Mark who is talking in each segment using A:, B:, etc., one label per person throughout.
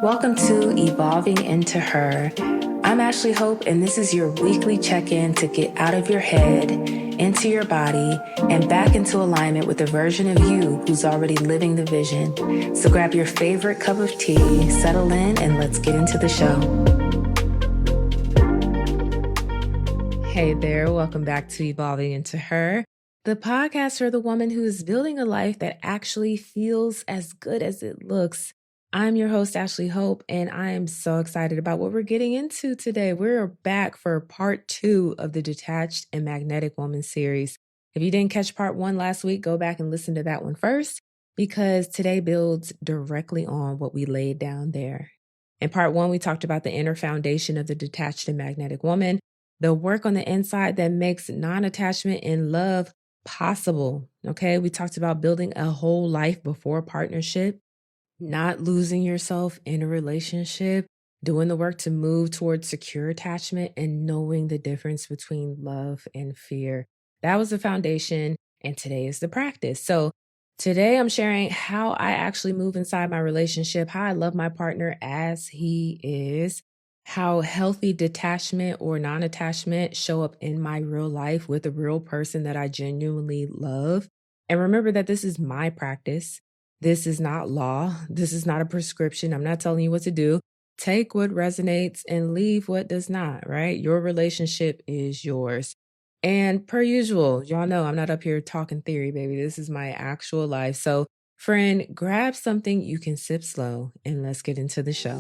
A: Welcome to Evolving Into Her. I'm Ashlee Hope, and this is your weekly check-in to get out of your head, into your body, and back into alignment with the version of you who's already living the vision. So grab your favorite cup of tea, settle in, and let's get into the show. Hey there, welcome back to Evolving Into Her, the podcast for the woman who is building a life that actually feels as good as it looks. I'm your host, Ashlee Hope, and I am so excited about what we're getting into today. We're back for part 2 of the Detached and Magnetic Woman series. If you didn't catch part 1 last week, go back and listen to that one first, because today builds directly on what we laid down there. In part 1, we talked about the inner foundation of the Detached and Magnetic Woman, the work on the inside that makes non-attachment and love possible. Okay, we talked about building a whole life before partnership, not losing yourself in a relationship, doing the work to move towards secure attachment, and knowing the difference between love and fear. That was the foundation, and today is the practice. So today I'm sharing how I actually move inside my relationship, how I love my partner as he is, how healthy detachment or non-attachment show up in my real life with a real person that I genuinely love. And remember that this is my practice. This is not law. This is not a prescription. I'm not telling you what to do. Take what resonates and leave what does not, right? Your relationship is yours. And per usual, y'all know I'm not up here talking theory, baby. This is my actual life. So, friend, grab something you can sip slow and let's get into the show.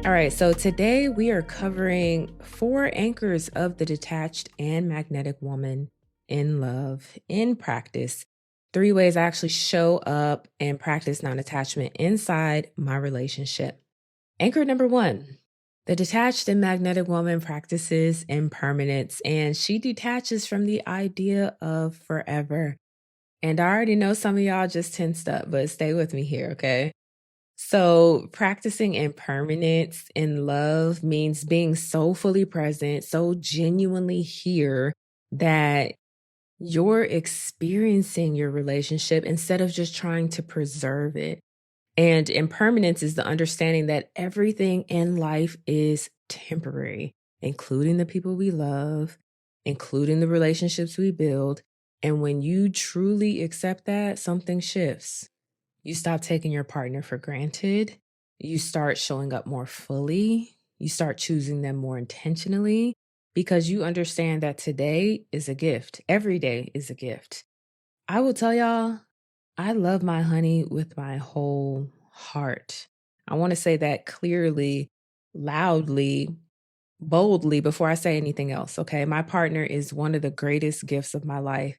A: All right, so today we are covering 4 anchors of the detached and magnetic woman in love, in practice. 3 ways I actually show up and practice non-attachment inside my relationship. Anchor number 1, the detached and magnetic woman practices impermanence, and she detaches from the idea of forever. And I already know some of y'all just tensed up, but stay with me here, okay? So practicing impermanence in love means being so fully present, so genuinely here that you're experiencing your relationship instead of just trying to preserve it. And impermanence is the understanding that everything in life is temporary, including the people we love, including the relationships we build. And when you truly accept that, something shifts. You stop taking your partner for granted. You start showing up more fully. You start choosing them more intentionally because you understand that today is a gift. Every day is a gift. I will tell y'all, I love my honey with my whole heart. I want to say that clearly, loudly, boldly before I say anything else. Okay. My partner is one of the greatest gifts of my life.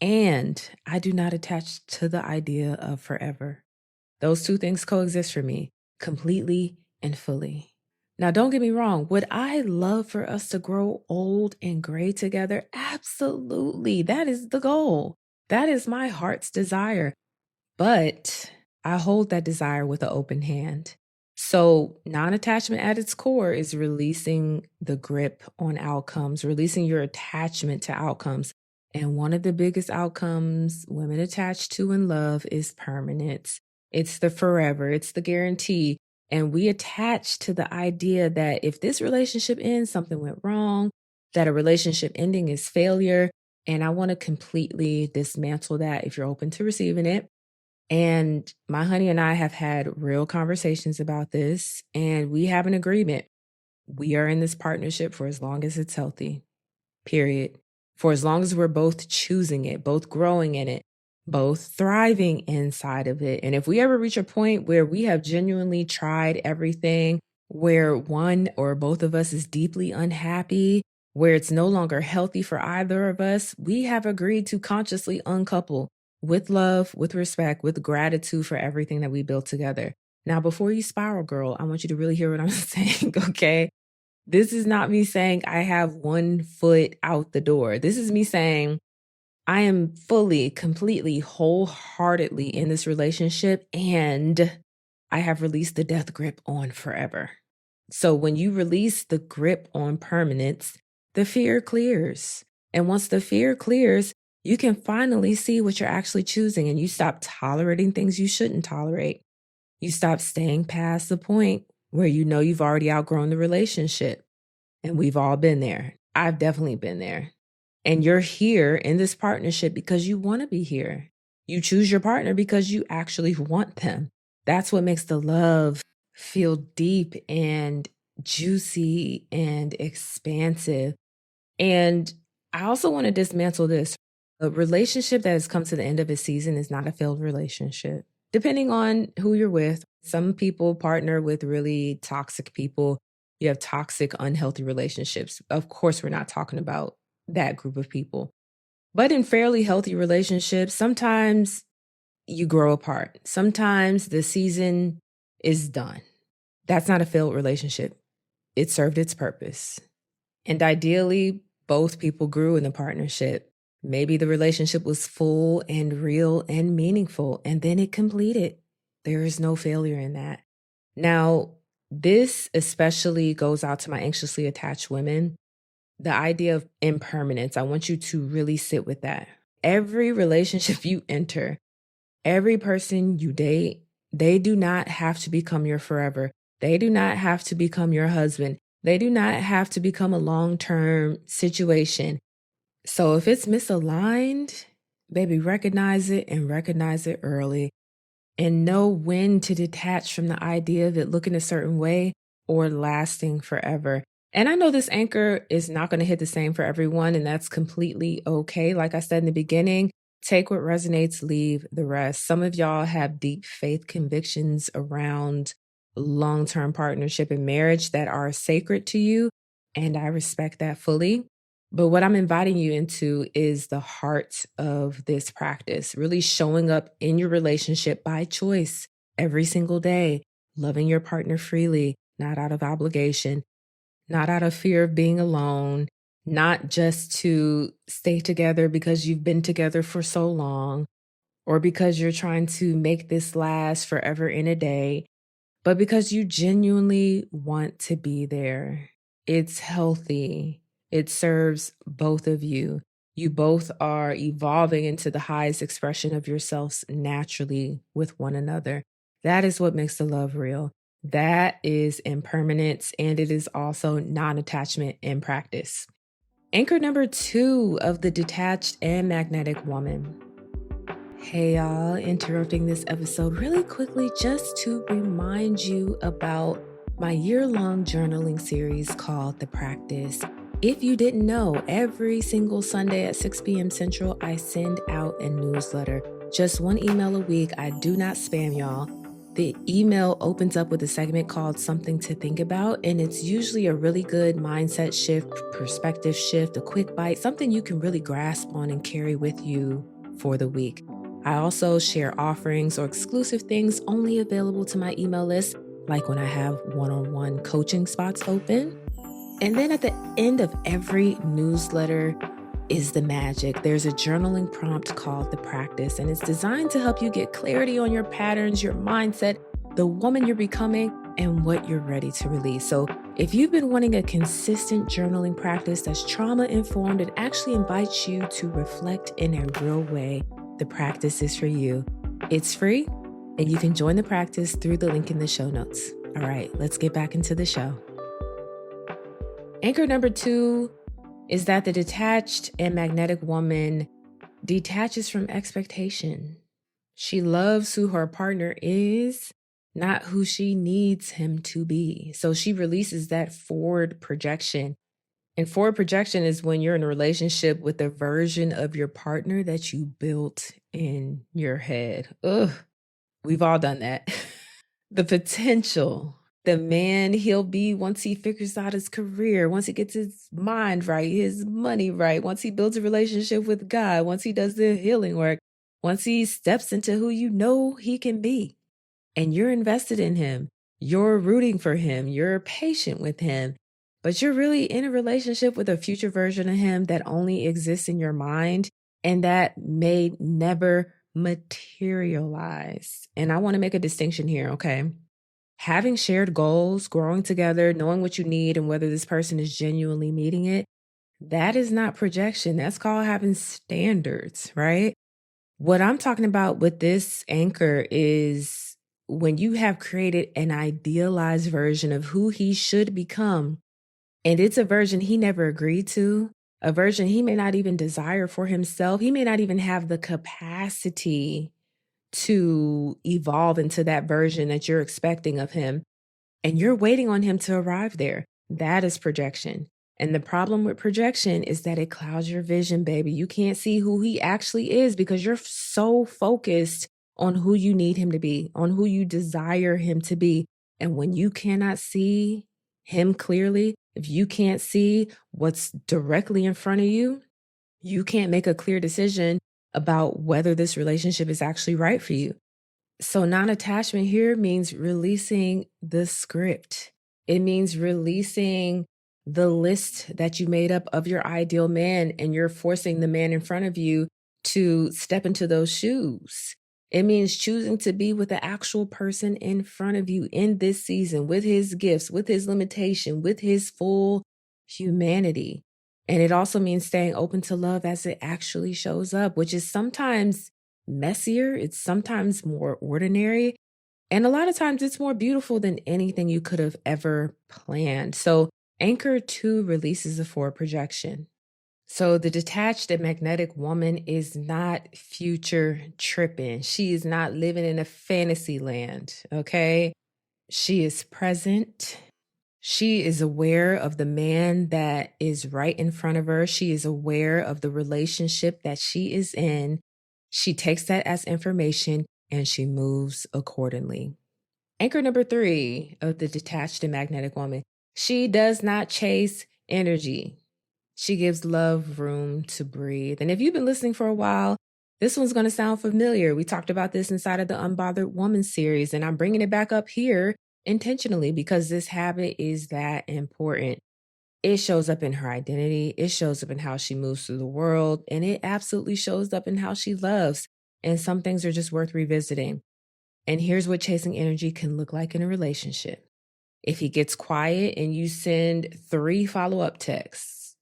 A: And I do not attach to the idea of forever. Those 2 things coexist for me completely and fully. Now, don't get me wrong. Would I love for us to grow old and gray together? Absolutely. That is the goal. That is my heart's desire. But I hold that desire with an open hand. So, non-attachment at its core is releasing the grip on outcomes, releasing your attachment to outcomes. And one of the biggest outcomes women attach to in love is permanence. It's the forever, it's the guarantee. And we attach to the idea that if this relationship ends, something went wrong, that a relationship ending is failure. And I want to completely dismantle that if you're open to receiving it. And my honey and I have had real conversations about this, and we have an agreement. We are in this partnership for as long as it's healthy, period. For as long as we're both choosing it, both growing in it, both thriving inside of it. And if we ever reach a point where we have genuinely tried everything, where one or both of us is deeply unhappy, where it's no longer healthy for either of us, we have agreed to consciously uncouple with love, with respect, with gratitude for everything that we built together. Now, before you spiral, girl, I want you to really hear what I'm saying, okay? This is not me saying I have one foot out the door. This is me saying I am fully, completely, wholeheartedly in this relationship, and I have released the death grip on forever. So when you release the grip on permanence, the fear clears. And once the fear clears, you can finally see what you're actually choosing and you stop tolerating things you shouldn't tolerate. You stop staying past the point where you know you've already outgrown the relationship. And we've all been there. I've definitely been there. And you're here in this partnership because you want to be here. You choose your partner because you actually want them. That's what makes the love feel deep and juicy and expansive. And I also want to dismantle this. A relationship that has come to the end of its season is not a failed relationship. Depending on who you're with, some people partner with really toxic people. You have toxic, unhealthy relationships. Of course, we're not talking about that group of people. But in fairly healthy relationships, sometimes you grow apart. Sometimes the season is done. That's not a failed relationship. It served its purpose. And ideally, both people grew in the partnership. Maybe the relationship was full and real and meaningful, and then it completed. There is no failure in that. Now, this especially goes out to my anxiously attached women. The idea of impermanence, I want you to really sit with that. Every relationship you enter, every person you date, they do not have to become your forever. They do not have to become your husband. They do not have to become a long-term situation. So if it's misaligned, baby, recognize it and recognize it early and know when to detach from the idea of it looking a certain way or lasting forever. And I know this anchor is not going to hit the same for everyone, and that's completely okay. Like I said in the beginning, take what resonates, leave the rest. Some of y'all have deep faith convictions around long-term partnership and marriage that are sacred to you, and I respect that fully. But what I'm inviting you into is the heart of this practice, really showing up in your relationship by choice every single day, loving your partner freely, not out of obligation, not out of fear of being alone, not just to stay together because you've been together for so long or because you're trying to make this last forever in a day, but because you genuinely want to be there. It's healthy. It serves both of you. You both are evolving into the highest expression of yourselves naturally with one another. That is what makes the love real. That is impermanence, and it is also non-attachment in practice. Anchor number 2 of the Detached and Magnetic Woman. Hey y'all, interrupting this episode really quickly just to remind you about my year-long journaling series called The Practice. If you didn't know, every single Sunday at 6 p.m. Central, I send out a newsletter. Just one email a week. I do not spam y'all. The email opens up with a segment called Something to Think About, and it's usually a really good mindset shift, perspective shift, a quick bite, something you can really grasp on and carry with you for the week. I also share offerings or exclusive things only available to my email list, like when I have one-on-one coaching spots open. And then at the end of every newsletter is the magic. There's a journaling prompt called The Practice, and it's designed to help you get clarity on your patterns, your mindset, the woman you're becoming, and what you're ready to release. So if you've been wanting a consistent journaling practice that's trauma-informed and actually invites you to reflect in a real way, The Practice is for you. It's free, and you can join the practice through the link in the show notes. All right, let's get back into the show. Anchor number 2 is that the detached and magnetic woman detaches from expectation. She loves who her partner is, not who she needs him to be. So she releases that forward projection. And forward projection is when you're in a relationship with a version of your partner that you built in your head. Ugh, we've all done that. The potential, the man he'll be once he figures out his career, once he gets his mind right, his money right, once he builds a relationship with God, once he does the healing work, once he steps into who you know he can be. And you're invested in him. You're rooting for him. You're patient with him. But you're really in a relationship with a future version of him that only exists in your mind and that may never materialize. And I want to make a distinction here, okay? Having shared goals, growing together, knowing what you need and whether this person is genuinely meeting it, That is not projection. That's called having standards, right? What I'm talking about with this anchor is when you have created an idealized version of who he should become, and it's a version he never agreed to, a version he may not even desire for himself. He may not even have the capacity to evolve into that version that you're expecting of him, and you're waiting on him to arrive there. That is projection. And the problem with projection is that it clouds your vision, baby. You can't see who he actually is because you're so focused on who you need him to be, on who you desire him to be. And when you cannot see him clearly, if you can't see what's directly in front of you, you can't make a clear decision about whether this relationship is actually right for you. So non-attachment here means releasing the script. It means releasing the list that you made up of your ideal man, and you're forcing the man in front of you to step into those shoes. It means choosing to be with the actual person in front of you in this season, with his gifts, with his limitation, with his full humanity. And it also means staying open to love as it actually shows up, which is sometimes messier, it's sometimes more ordinary, and a lot of times it's more beautiful than anything you could have ever planned. So, Anchor 2 releases a forward projection. So, the detached and magnetic woman is not future tripping. She is not living in a fantasy land, okay? She is present. She is aware of the man that is right in front of her. She is aware of the relationship that she is in. She takes that as information and she moves accordingly. Anchor number 3 of the detached and magnetic woman. She does not chase energy. She gives love room to breathe. And if you've been listening for a while, this one's going to sound familiar. We talked about this inside of the Unbothered Woman series, and I'm bringing it back up here intentionally because this habit is that important. It shows up in her identity. It shows up in how she moves through the world, and it absolutely shows up in how she loves. And some things are just worth revisiting. And here's what chasing energy can look like in a relationship. If he gets quiet and you send 3 follow-up texts,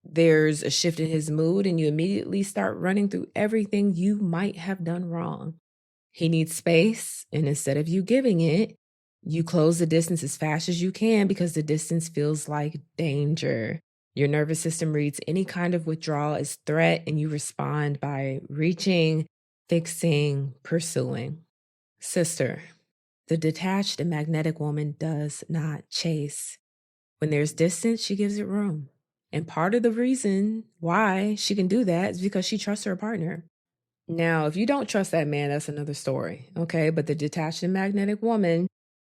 A: there's a shift in his mood and you immediately start running through everything you might have done wrong. He needs space, and instead of you giving it, you close the distance as fast as you can because the distance feels like danger. Your nervous system reads any kind of withdrawal as threat, and you respond by reaching, fixing, pursuing. Sister, the detached and magnetic woman does not chase. When there's distance, she gives it room. And part of the reason why she can do that is because she trusts her partner. Now, if you don't trust that man, that's another story, okay? But the detached and magnetic woman,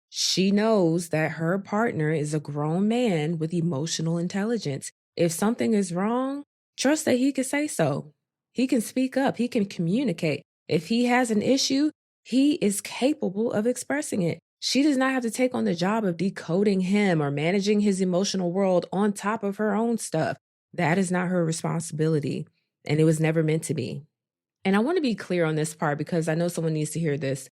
A: she knows that her partner is a grown man with emotional intelligence. If something is wrong, trust that he can say so. He can speak up, he can communicate. If he has an issue, he is capable of expressing it. She does not have to take on the job of decoding him or managing his emotional world on top of her own stuff. That is not her responsibility, and it was never meant to be. And I want to be clear on this part because I know someone needs to hear this.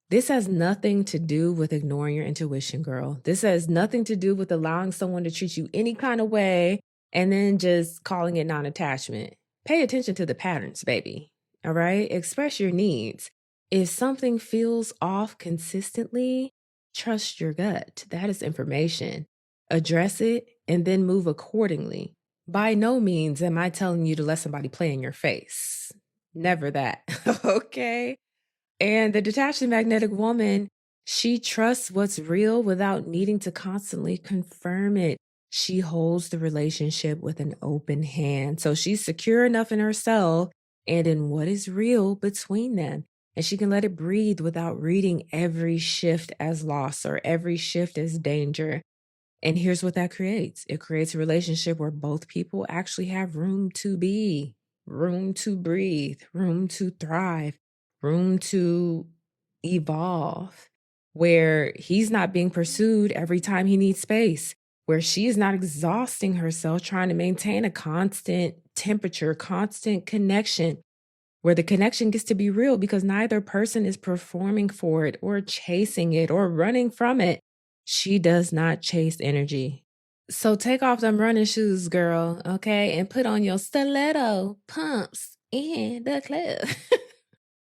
A: This has nothing to do with ignoring your intuition, girl. This has nothing to do with allowing someone to treat you any kind of way and then just calling it non-attachment. Pay attention to the patterns, baby. All right? Express your needs. If something feels off consistently, trust your gut. That is information. Address it and then move accordingly. By no means am I telling you to let somebody play in your face. Never that. Okay? And the detached and magnetic woman, she trusts what's real without needing to constantly confirm it. She holds the relationship with an open hand. So she's secure enough in herself and in what is real between them. And she can let it breathe without reading every shift as loss or every shift as danger. And here's what that creates. It creates a relationship where both people actually have room to be, room to breathe, room to thrive, room to evolve, where he's not being pursued every time he needs space, where she is not exhausting herself trying to maintain a constant temperature, constant connection, where the connection gets to be real because neither person is performing for it or chasing it or running from it. She does not chase energy. So take off them running shoes, girl, okay? And put on your stiletto pumps in the club.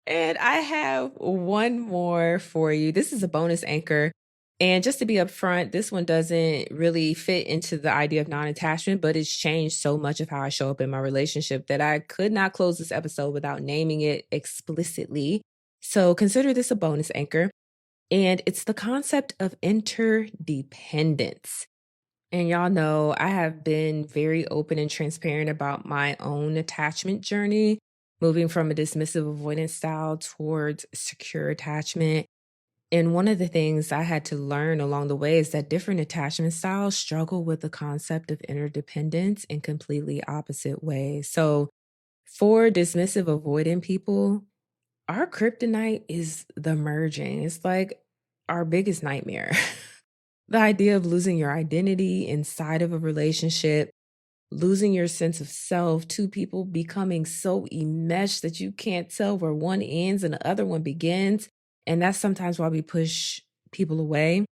A: And I have one more for you. This is a bonus anchor. And just to be upfront, this one doesn't really fit into the idea of non attachment, but it's changed so much of how I show up in my relationship that I could not close this episode without naming it explicitly. So consider this a bonus anchor. And it's the concept of interdependence. And y'all know I have been very open and transparent about my own attachment journey, moving from a dismissive avoidance style towards secure attachment. And one of the things I had to learn along the way is that different attachment styles struggle with the concept of interdependence in completely opposite ways. So, for dismissive avoidant people, our kryptonite is the merging. It's like our biggest nightmare. The idea of losing your identity inside of a relationship, losing your sense of self, two people becoming so enmeshed that you can't tell where one ends and the other one begins. And that's sometimes why we push people away.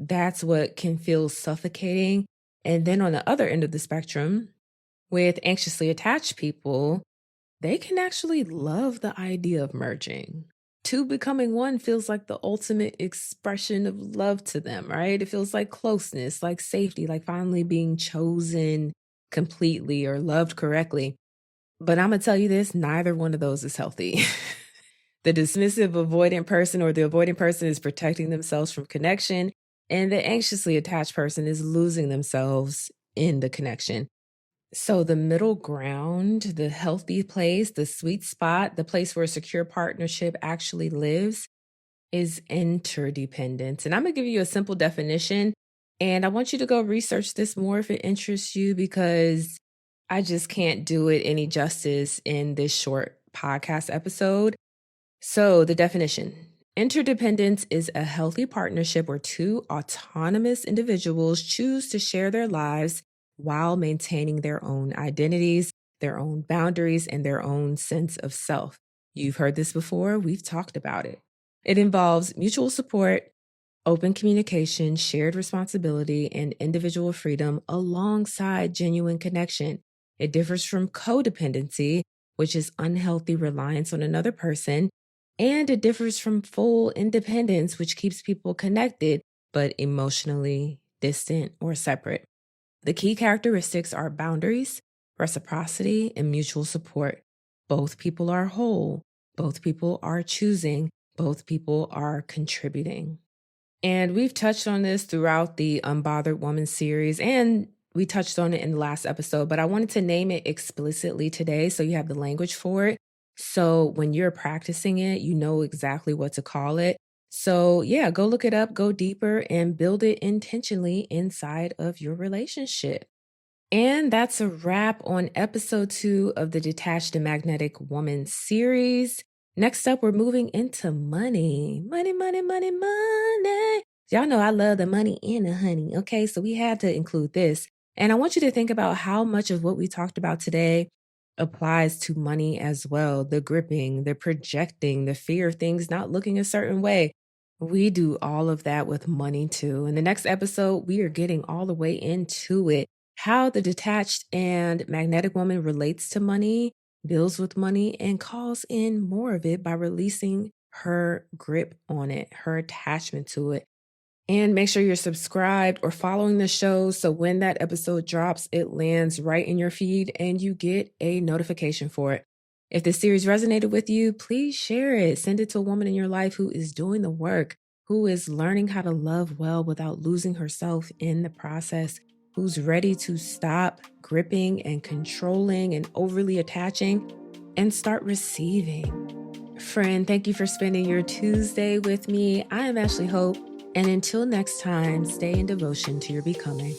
A: That's what can feel suffocating. And then on the other end of the spectrum, with anxiously attached people, they can actually love the idea of merging. Two becoming one feels like the ultimate expression of love to them, right? It feels like closeness, like safety, like finally being chosen completely or loved correctly. But I'm going to tell you this, neither one of those is healthy. The dismissive avoidant person or the avoidant person is protecting themselves from connection, and the anxiously attached person is losing themselves in the connection. So the middle ground, the healthy place, the sweet spot, the place where a secure partnership actually lives is interdependence. And I'm going to give you a simple definition. And I want you to go research this more if it interests you, because I just can't do it any justice in this short podcast episode. So, the definition: interdependence is a healthy partnership where two autonomous individuals choose to share their lives while maintaining their own identities, their own boundaries, and their own sense of self. You've heard this before, we've talked about it. It involves mutual support, open communication, shared responsibility, and individual freedom alongside genuine connection. It differs from codependency, which is unhealthy reliance on another person, and it differs from full independence, which keeps people connected but emotionally distant or separate. The key characteristics are boundaries, reciprocity, and mutual support. Both people are whole. Both people are choosing. Both people are contributing. And we've touched on this throughout the Unbothered Woman series, and we touched on it in the last episode, but I wanted to name it explicitly today so you have the language for it. So when you're practicing it, you know exactly what to call it. So yeah, go look it up, go deeper, and build it intentionally inside of your relationship. And that's a wrap on episode 2 of the Detached and Magnetic Woman series. Next up, we're moving into money. Money, money, money, money. Y'all know I love the money and the honey. Okay, so we had to include this. And I want you to think about how much of what we talked about today applies to money as well. The gripping, the projecting, the fear of things not looking a certain way. We do all of that with money too. In the next episode, we are getting all the way into it: how the detached and magnetic woman relates to money, deals with money, and calls in more of it by releasing her grip on it, her attachment to it. And make sure you're subscribed or following the show so when that episode drops, it lands right in your feed and you get a notification for it. If this series resonated with you, please share it. Send it to a woman in your life who is doing the work, who is learning how to love well without losing herself in the process, who's ready to stop gripping and controlling and overly attaching and start receiving. Friend, thank you for spending your Tuesday with me. I am Ashlee Hope. And until next time, stay in devotion to your becoming.